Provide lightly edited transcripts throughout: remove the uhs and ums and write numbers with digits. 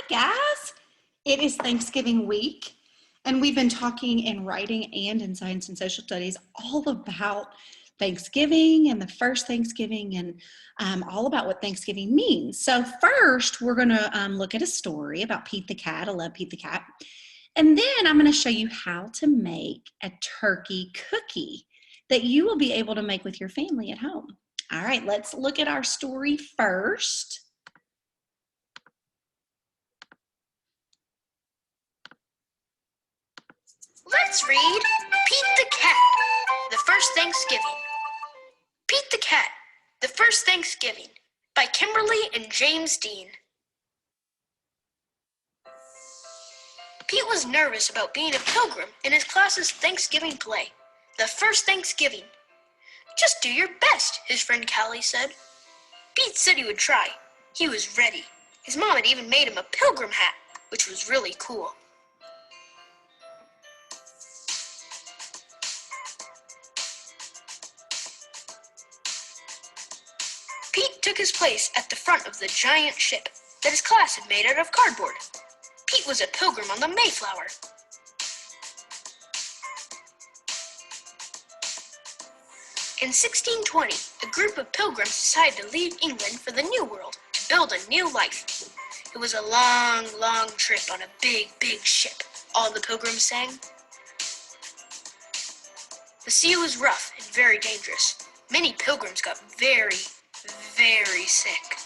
guys. It is Thanksgiving week, and we've been talking in writing and in science and social studies all about Thanksgiving and the first Thanksgiving and all about what Thanksgiving means. So first, we're going to look at a story about Pete the Cat. I love Pete the Cat. And then I'm going to show you how to make a turkey cookie that you will be able to make with your family at home. All right, let's look at our story first. Let's read Pete the Cat, The First Thanksgiving. Pete the Cat, The First Thanksgiving by Kimberly and James Dean. Pete was nervous about being a pilgrim in his class's Thanksgiving play, The First Thanksgiving. Just do your best, his friend Callie said. Pete said he would try. He was ready. His mom had even made him a pilgrim hat, which was really cool. Pete took his place at the front of the giant ship that his class had made out of cardboard. Pete was a pilgrim on the Mayflower. In 1620, a group of pilgrims decided to leave England for the New World to build a new life. It was a long, long trip on a big, big ship, all the pilgrims sang. The sea was rough and very dangerous. Many pilgrims got very, very sick.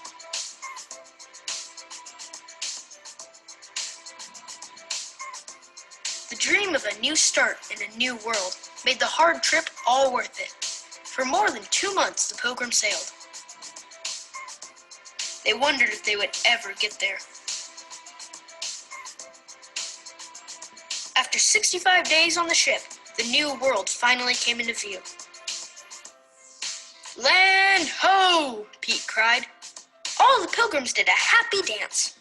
The dream of a new start in a new world made the hard trip all worth it. For more than 2 months, the pilgrims sailed. They wondered if they would ever get there. After 65 days on the ship, the new world finally came into view. Land ho! Pete cried. All the pilgrims did a happy dance.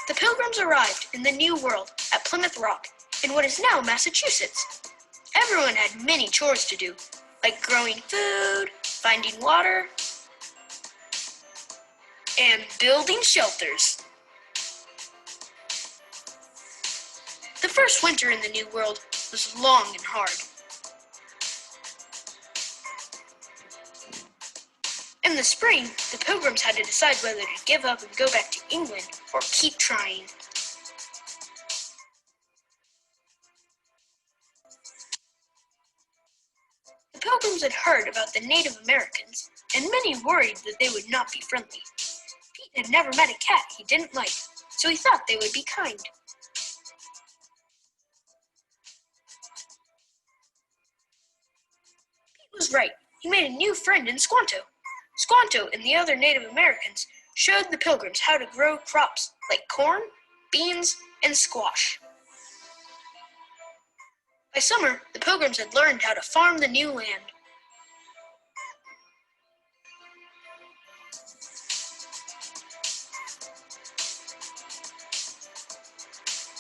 The pilgrims arrived in the new world at Plymouth Rock, in what is now Massachusetts. Everyone had many chores to do, like growing food, finding water, and building shelters. The first winter in the new world was long and hard. In the spring, the pilgrims had to decide whether to give up and go back to England or keep trying. The pilgrims had heard about the Native Americans, and many worried that they would not be friendly. Pete had never met a cat he didn't like, so he thought they would be kind. Pete was right. He made a new friend in Squanto. Squanto and the other Native Americans showed the pilgrims how to grow crops like corn, beans, and squash. By summer, the pilgrims had learned how to farm the new land.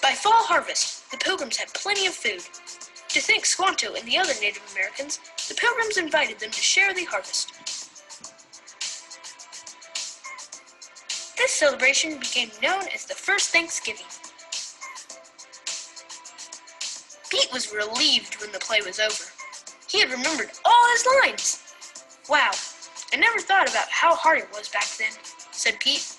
By fall harvest, the pilgrims had plenty of food. To thank Squanto and the other Native Americans, the pilgrims invited them to share the harvest. This celebration became known as the First Thanksgiving. Pete was relieved when the play was over. He had remembered all his lines. Wow, I never thought about how hard it was back then, said Pete.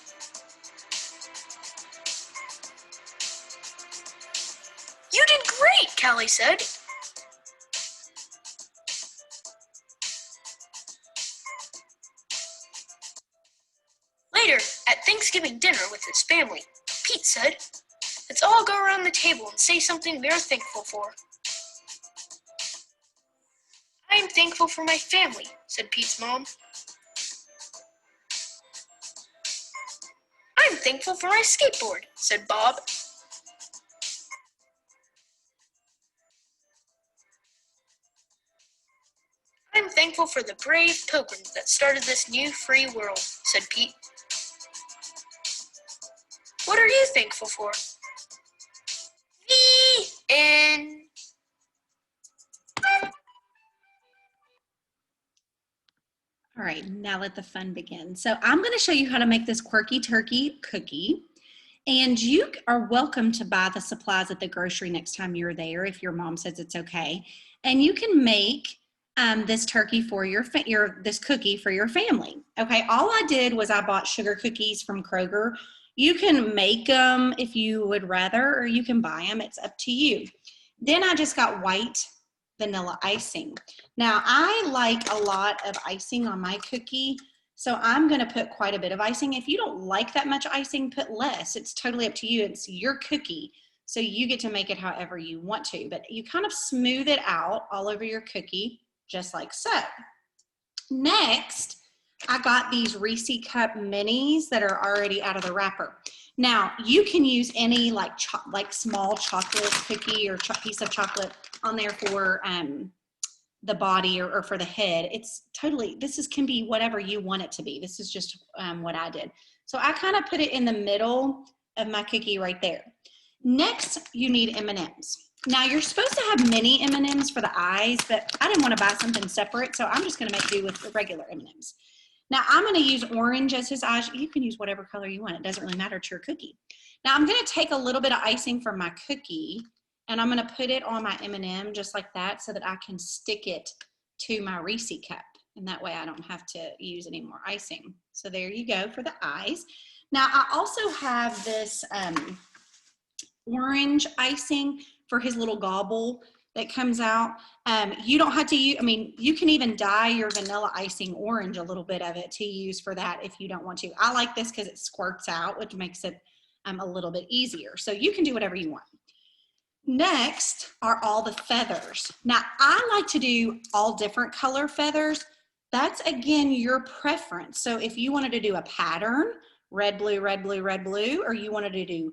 You did great, Callie said. Later, at Thanksgiving dinner with his family, Pete said, let's all go around the table and say something we are thankful for. I am thankful for my family, said Pete's mom. I'm thankful for my skateboard, said Bob. I'm thankful for the brave pilgrims that started this new free world, said Pete. What are you thankful for? The end. All right, now let the fun begin. So I'm going to show you how to make this quirky turkey cookie. And you are welcome to buy the supplies at the grocery next time you're there if your mom says it's okay. And you can make this turkey for this cookie for your family. Okay, all I did was I bought sugar cookies from Kroger. You can make them if you would rather, or you can buy them. It's up to you. Then I just got white vanilla icing. Now I like a lot of icing on my cookie, so I'm going to put quite a bit of icing. If you don't like that much icing, put less. It's totally up to you. It's your cookie, so you get to make it however you want to, but you kind of smooth it out all over your cookie, just like so. Next, I got these Reese Cup Minis that are already out of the wrapper. Now, you can use any like small chocolate cookie or piece of chocolate on there for the body or for the head. It's totally, can be whatever you want it to be. This is just what I did. So I kind of put it in the middle of my cookie right there. Next, you need M&Ms. Now you're supposed to have mini M&Ms for the eyes, but I didn't want to buy something separate, so I'm just going to make do with the regular M&Ms. Now I'm going to use orange as his eyes. You can use whatever color you want. It doesn't really matter to your cookie. Now I'm going to take a little bit of icing from my cookie, and I'm going to put it on my M&M just like that so that I can stick it to my Reese cup. And that way I don't have to use any more icing. So there you go for the eyes. Now I also have this orange icing for his little gobble that comes out. You don't have to use, you can even dye your vanilla icing orange, a little bit of it to use for that if you don't want to. I like this because it squirts out, which makes it a little bit easier. So you can do whatever you want. Next are all the feathers. Now I like to do all different color feathers. That's again your preference. So if you wanted to do a pattern, red, blue, red, blue, red, blue, or you wanted to do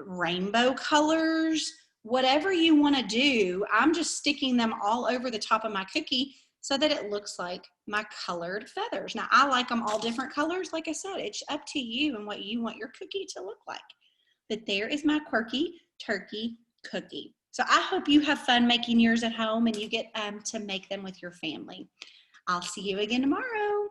rainbow colors, whatever you want to do, I'm just sticking them all over the top of my cookie so that it looks like my colored feathers. Now I like them all different colors. Like I said, it's up to you and what you want your cookie to look like. But there is my quirky turkey cookie. So I hope you have fun making yours at home and you get to make them with your family. I'll see you again tomorrow.